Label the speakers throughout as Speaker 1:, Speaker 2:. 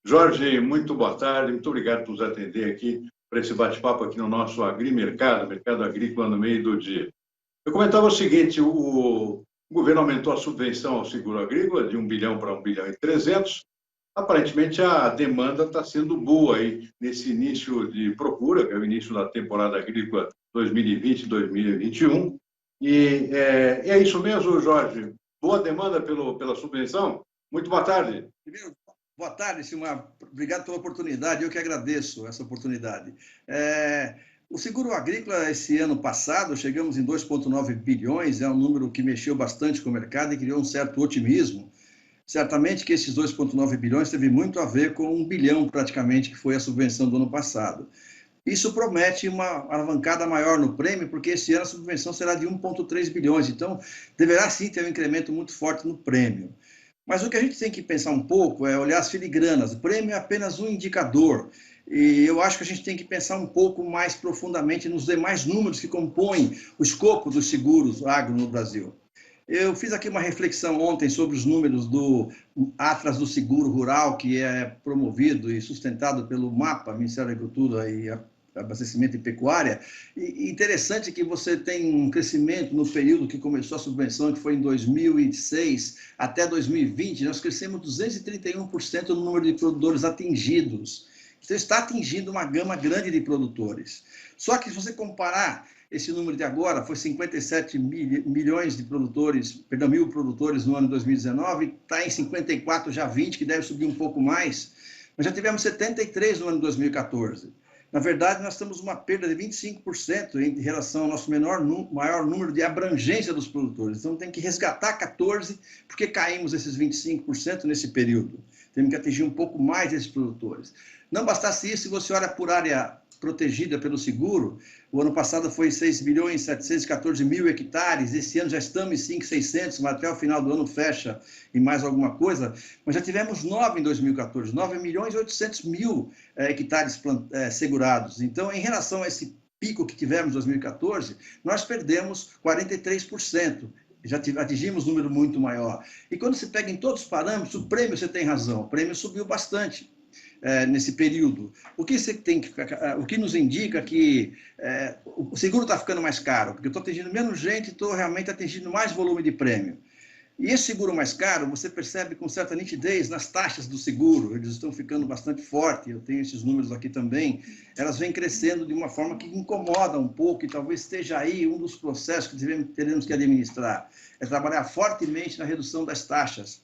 Speaker 1: Jorge, muito boa tarde, muito obrigado por nos atender aqui para esse bate-papo aqui no nosso Agrimercado, mercado agrícola no meio do dia. Eu comentava o seguinte, o governo aumentou a subvenção ao seguro agrícola de 1 bilhão para 1 bilhão e 300. Aparentemente, a demanda está sendo boa aí nesse início de procura, que é o início da temporada agrícola 2020-2021. É isso mesmo, Jorge? Boa demanda pela subvenção? Muito boa tarde.
Speaker 2: Primeiro, boa tarde, Silmar. Obrigado pela oportunidade, eu que agradeço essa oportunidade. O seguro agrícola, esse ano passado, chegamos em 2,9 bilhões, é um número que mexeu bastante com o mercado e criou um certo otimismo. Certamente que esses 2,9 bilhões teve muito a ver com 1 bilhão, praticamente, que foi a subvenção do ano passado. Isso promete uma alavancada maior no prêmio, porque esse ano a subvenção será de 1,3 bilhões, então deverá sim ter um incremento muito forte no prêmio. Mas o que a gente tem que pensar um pouco é olhar as filigranas. O prêmio é apenas um indicador. E eu acho que a gente tem que pensar um pouco mais profundamente nos demais números que compõem o escopo dos seguros agro no Brasil. Eu fiz aqui uma reflexão ontem sobre os números do Atlas do Seguro Rural, que é promovido e sustentado pelo MAPA, Ministério da Agricultura e Abastecimento e Pecuária. E interessante que você tem um crescimento no período que começou a subvenção, que foi em 2006 até 2020, nós crescemos 231% no número de produtores atingidos. Então, está atingindo uma gama grande de produtores. Só que se você comparar esse número de agora, foi 57 milhões de produtores, perdão, mil produtores no ano 2019, está em 54, já 20, que deve subir um pouco mais, mas já tivemos 73 no ano 2014. Na verdade, nós temos uma perda de 25% em relação ao nosso maior número de abrangência dos produtores. Então, tem que resgatar 14%, porque caímos esses 25% nesse período. Temos que atingir um pouco mais esses produtores. Não bastasse isso, se você olha por área protegida pelo seguro, o ano passado foi 6.714.000 hectares, esse ano já estamos em 5.600, mas até o final do ano fecha em mais alguma coisa, mas já tivemos 9 em 2014, 9.800.000 hectares segurados. Então, em relação a esse pico que tivemos em 2014, nós perdemos 43%. Já atingimos um número muito maior. E quando se pega em todos os parâmetros, o prêmio, você tem razão, o prêmio subiu bastante nesse período. O que nos indica que o seguro está ficando mais caro, porque eu estou atingindo menos gente e estou realmente atingindo mais volume de prêmio. E esse seguro mais caro, você percebe com certa nitidez nas taxas do seguro, eles estão ficando bastante fortes, eu tenho esses números aqui também, elas vêm crescendo de uma forma que incomoda um pouco, e talvez esteja aí um dos processos que teremos que administrar, é trabalhar fortemente na redução das taxas.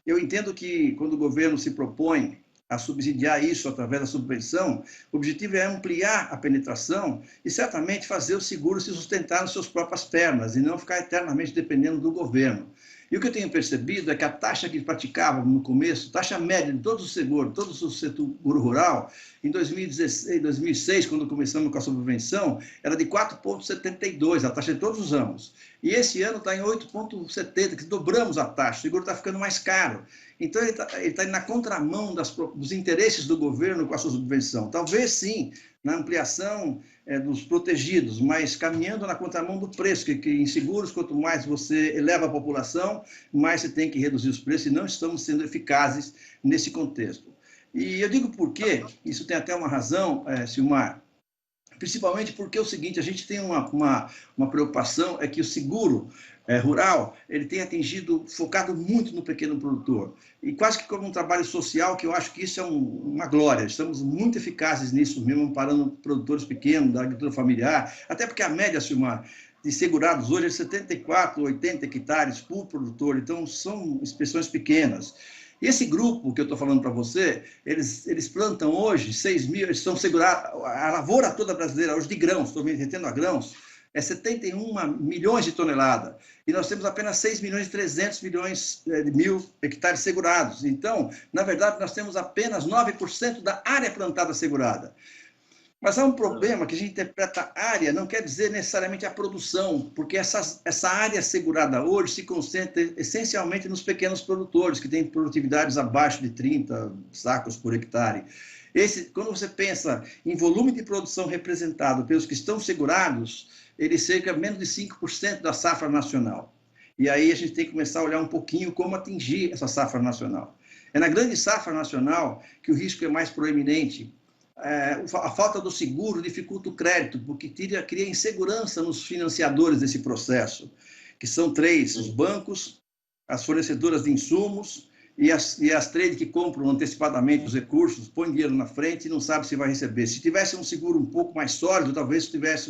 Speaker 2: Eu entendo que quando o governo se propõe a subsidiar isso através da subvenção, o objetivo é ampliar a penetração e certamente fazer o seguro se sustentar nas suas próprias pernas e não ficar eternamente dependendo do governo. E o que eu tenho percebido é que a taxa que praticávamos no começo, taxa média de todos os seguros, todo o seguro rural, em 2016, 2006, quando começamos com a subvenção, era de 4,72, a taxa de todos os anos. E esse ano está em 8,70, que dobramos a taxa, o seguro está ficando mais caro. Então, ele está na contramão dos interesses do governo com a sua subvenção. Talvez, sim, na ampliação dos protegidos, mas caminhando na contramão do preço, que em seguros, quanto mais você eleva a população, mais você tem que reduzir os preços, e não estamos sendo eficazes nesse contexto. E eu digo por quê, isso tem até uma razão, Silmar, principalmente porque é o seguinte, a gente tem uma preocupação, é que o seguro rural, ele tem focado muito no pequeno produtor, e quase que como um trabalho social, que eu acho que isso é uma glória, estamos muito eficazes nisso mesmo, parando produtores pequenos, da agricultura familiar, até porque a média, Silmar, de segurados hoje é 74, 80 hectares por produtor, então são expressões pequenas. E esse grupo que eu estou falando para você, eles plantam hoje 6 mil, eles estão segurados, a lavoura toda brasileira, hoje de grãos, estou me retendo a grãos, é 71 milhões de toneladas. E nós temos apenas 6 milhões e 300 mil hectares segurados. Então, na verdade, nós temos apenas 9% da área plantada segurada. Mas há um problema que a gente interpreta área, não quer dizer necessariamente a produção, porque essa área segurada hoje se concentra essencialmente nos pequenos produtores, que têm produtividades abaixo de 30 sacos por hectare. Quando você pensa em volume de produção representado pelos que estão segurados, ele cerca menos de 5% da safra nacional. E aí a gente tem que começar a olhar um pouquinho como atingir essa safra nacional. É na grande safra nacional que o risco é mais proeminente. A falta do seguro dificulta o crédito, porque cria insegurança nos financiadores desse processo, que são três: os bancos, as fornecedoras de insumos e as trades que compram antecipadamente os recursos, põem dinheiro na frente e não sabe se vai receber. Se tivesse um seguro um pouco mais sólido, talvez tivesse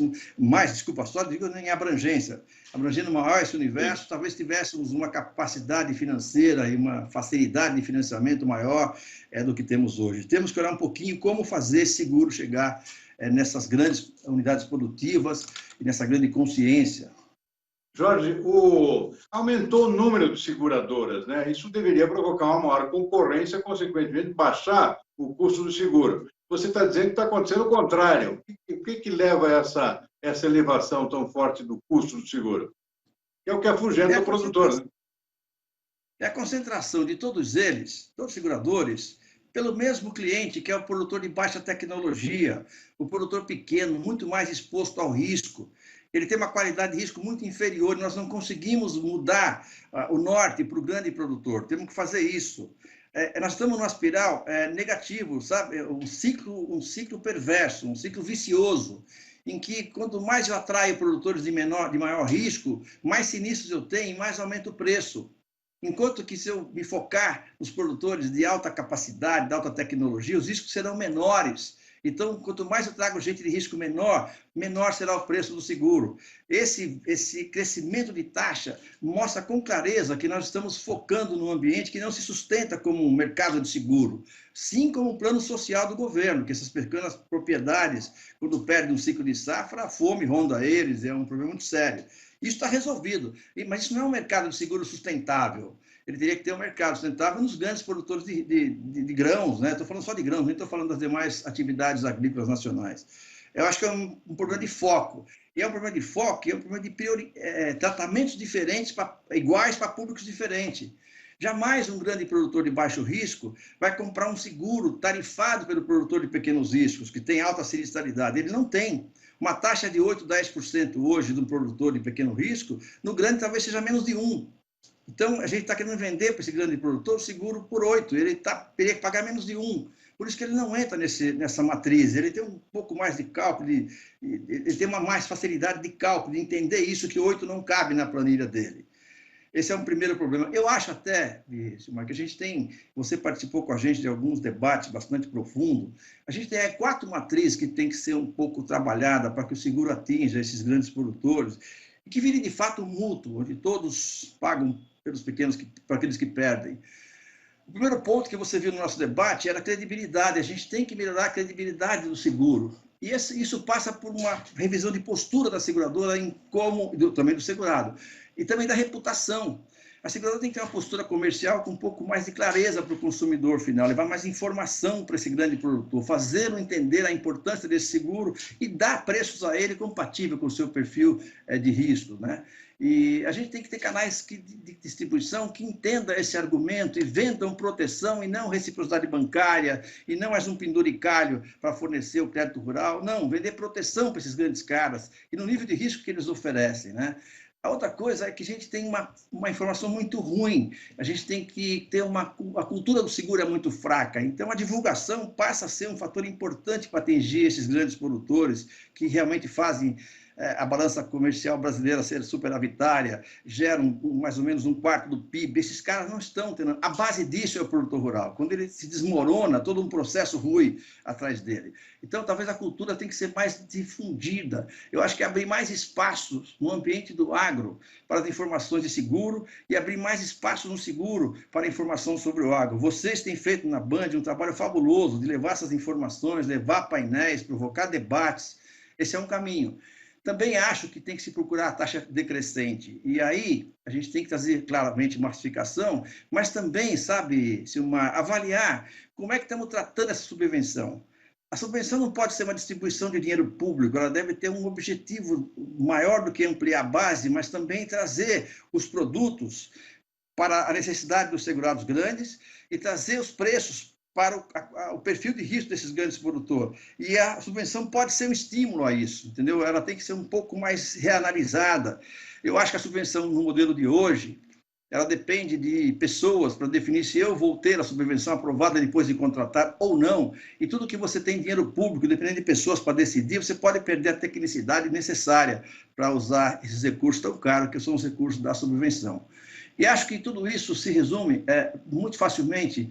Speaker 2: sólido, digo em abrangência, abrangendo maior esse universo, talvez tivéssemos uma capacidade financeira e uma facilidade de financiamento maior do que temos hoje. Temos que olhar um pouquinho como fazer esse seguro chegar nessas grandes unidades produtivas e nessa grande consciência.
Speaker 1: Jorge, aumentou o número de seguradoras, né? Isso deveria provocar uma maior concorrência, consequentemente, baixar o custo do seguro. Você está dizendo que está acontecendo o contrário. O que leva a essa elevação tão forte do custo do seguro? Que é o que afugenta o produtor, né?
Speaker 2: É a concentração de todos eles, todos os seguradores, pelo mesmo cliente, que é o produtor de baixa tecnologia, o produtor pequeno, muito mais exposto ao risco. Ele tem uma qualidade de risco muito inferior, e nós não conseguimos mudar o norte para o grande produtor. Temos que fazer isso. Nós estamos numa espiral negativa, sabe? Um ciclo perverso, um ciclo vicioso, em que quanto mais eu atraio produtores de maior risco, mais sinistros eu tenho e mais aumenta o preço. Enquanto que, se eu me focar nos produtores de alta capacidade, de alta tecnologia, os riscos serão menores. Então, quanto mais eu trago gente de risco menor, menor será o preço do seguro. Esse crescimento de taxa mostra com clareza que nós estamos focando num ambiente que não se sustenta como um mercado de seguro, sim como um plano social do governo, que essas pequenas propriedades, quando perdem um ciclo de safra, a fome ronda eles, é um problema muito sério. Isso está resolvido, mas isso não é um mercado de seguro sustentável. Ele teria que ter um mercado sustentável nos grandes produtores de grãos, né? Estou falando só de grãos, nem estou falando das demais atividades agrícolas nacionais. Eu acho que é um problema de foco. E é um problema de foco, e é um problema de tratamentos diferentes, iguais para públicos diferentes. Jamais um grande produtor de baixo risco vai comprar um seguro tarifado pelo produtor de pequenos riscos, que tem alta sinistralidade. Ele não tem. Uma taxa de 8%, 10% hoje de um produtor de pequeno risco, no grande talvez seja menos de 1%. Então, a gente está querendo vender para esse grande produtor o seguro por 8%. Ele teria que pagar menos de 1%. Por isso que ele não entra nessa matriz. Ele tem um pouco mais de cálculo, ele tem uma mais facilidade de cálculo, de entender isso, que 8% não cabe na planilha dele. Esse é um primeiro problema. Eu acho até, Silmar, que a gente tem, você participou com a gente de alguns debates bastante profundos, a gente tem 4 matrizes que tem que ser um pouco trabalhada para que o seguro atinja esses grandes produtores e que vire de fato um mútuo, onde todos pagam pelos pequenos, para aqueles que perdem. O primeiro ponto que você viu no nosso debate era a credibilidade. A gente tem que melhorar a credibilidade do seguro. E isso passa por uma revisão de postura da seguradora, também do segurado, e também da reputação. A seguradora tem que ter uma postura comercial com um pouco mais de clareza para o consumidor final, levar mais informação para esse grande produtor, fazê-lo entender a importância desse seguro e dar preços a ele compatível com o seu perfil de risco, né? E a gente tem que ter canais de distribuição que entendam esse argumento e vendam proteção e não reciprocidade bancária, e não mais um penduricalho para fornecer o crédito rural. Não, vender proteção para esses grandes caras e no nível de risco que eles oferecem, né? A outra coisa é que a gente tem uma informação muito ruim. A gente tem que ter a cultura do seguro é muito fraca. Então, a divulgação passa a ser um fator importante para atingir esses grandes produtores que realmente fazem a balança comercial brasileira ser superavitária, geram mais ou menos 1/4 do PIB. Esses caras não estão tendo... A base disso é o produtor rural. Quando ele se desmorona, todo um processo ruim atrás dele. Então, talvez a cultura tenha que ser mais difundida. Eu acho que abrir mais espaços no ambiente do agro para as informações de seguro e abrir mais espaço no seguro para a informação sobre o agro. Vocês têm feito na Band um trabalho fabuloso de levar essas informações, levar painéis, provocar debates. Esse é um caminho. Também acho que tem que se procurar a taxa decrescente. E aí a gente tem que trazer claramente massificação, mas também, sabe, Silmar, avaliar como é que estamos tratando essa subvenção. A subvenção não pode ser uma distribuição de dinheiro público, ela deve ter um objetivo maior do que ampliar a base, mas também trazer os produtos para a necessidade dos segurados grandes e trazer os preços para o perfil de risco desses grandes produtores. E a subvenção pode ser um estímulo a isso, entendeu? Ela tem que ser um pouco mais reanalisada. Eu acho que a subvenção no modelo de hoje, ela depende de pessoas para definir se eu vou ter a subvenção aprovada depois de contratar ou não. E tudo que você tem dinheiro público, dependendo de pessoas para decidir, você pode perder a tecnicidade necessária para usar esses recursos tão caros que são os recursos da subvenção. E acho que tudo isso se resume muito facilmente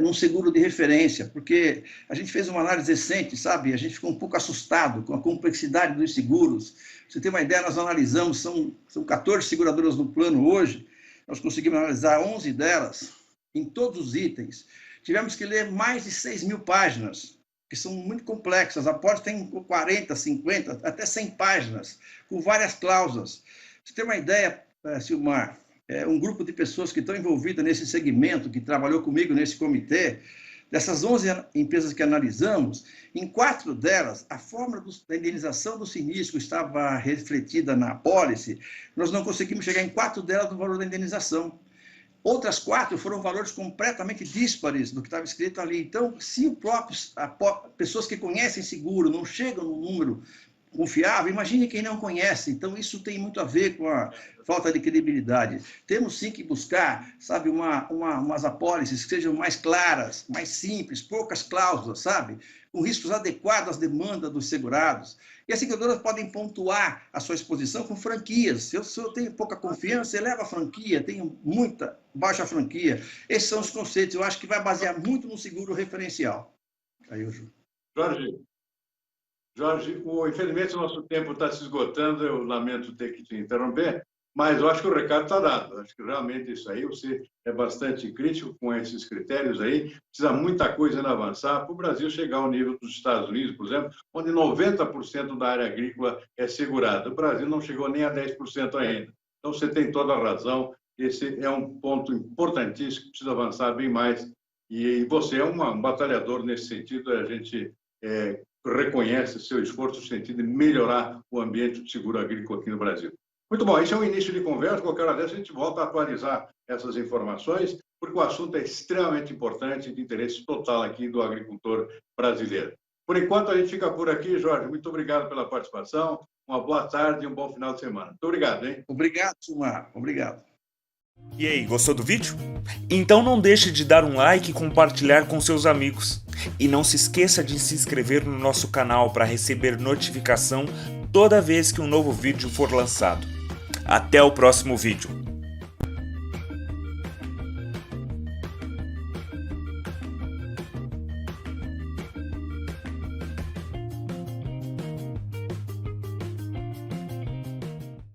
Speaker 2: num seguro de referência, porque a gente fez uma análise recente, sabe? A gente ficou um pouco assustado com a complexidade dos seguros. Pra você ter uma ideia, nós analisamos, são 14 seguradoras no plano hoje, nós conseguimos analisar 11 delas, em todos os itens. Tivemos que ler mais de 6 mil páginas, que são muito complexas. A apólice tem 40, 50, até 100 páginas, com várias cláusulas. Pra você ter uma ideia, Silmar, um grupo de pessoas que estão envolvidas nesse segmento, que trabalhou comigo nesse comitê, dessas 11 empresas que analisamos, em 4 delas, a fórmula da indenização do sinistro estava refletida na apólice, nós não conseguimos chegar em 4 delas no valor da indenização. Outras 4 foram valores completamente díspares do que estava escrito ali. Então, se pessoas que conhecem seguro não chegam no número confiável, imagine quem não conhece. Então, isso tem muito a ver com a falta de credibilidade. Temos sim que buscar, sabe, umas apólices que sejam mais claras, mais simples, poucas cláusulas, sabe, com riscos adequados às demandas dos segurados. E as seguradoras podem pontuar a sua exposição com franquias. Se eu tenho pouca confiança, eleva a franquia, tenho muita baixa franquia. Esses são os conceitos. Eu acho que vai basear muito no seguro referencial. Aí eu juro.
Speaker 1: Jorge, infelizmente o nosso tempo está se esgotando, eu lamento ter que te interromper, mas eu acho que o recado está dado. Eu acho que realmente isso aí, você é bastante crítico com esses critérios aí, precisa muita coisa ainda avançar para o Brasil chegar ao nível dos Estados Unidos, por exemplo, onde 90% da área agrícola é segurada. O Brasil não chegou nem a 10% ainda. Então, você tem toda a razão, esse é um ponto importantíssimo que precisa avançar bem mais, e você é um batalhador nesse sentido, a gente reconhece seu esforço no sentido de melhorar o ambiente de seguro agrícola aqui no Brasil. Muito bom, esse é um início de conversa, qualquer hora dessa a gente volta a atualizar essas informações, porque o assunto é extremamente importante e de interesse total aqui do agricultor brasileiro. Por enquanto, a gente fica por aqui, Jorge. Muito obrigado pela participação, uma boa tarde e um bom final de semana. Muito obrigado, hein?
Speaker 2: Obrigado, Silmar. Obrigado.
Speaker 3: E aí, gostou do vídeo? Então não deixe de dar um like e compartilhar com seus amigos. E não se esqueça de se inscrever no nosso canal para receber notificação toda vez que um novo vídeo for lançado. Até o próximo vídeo.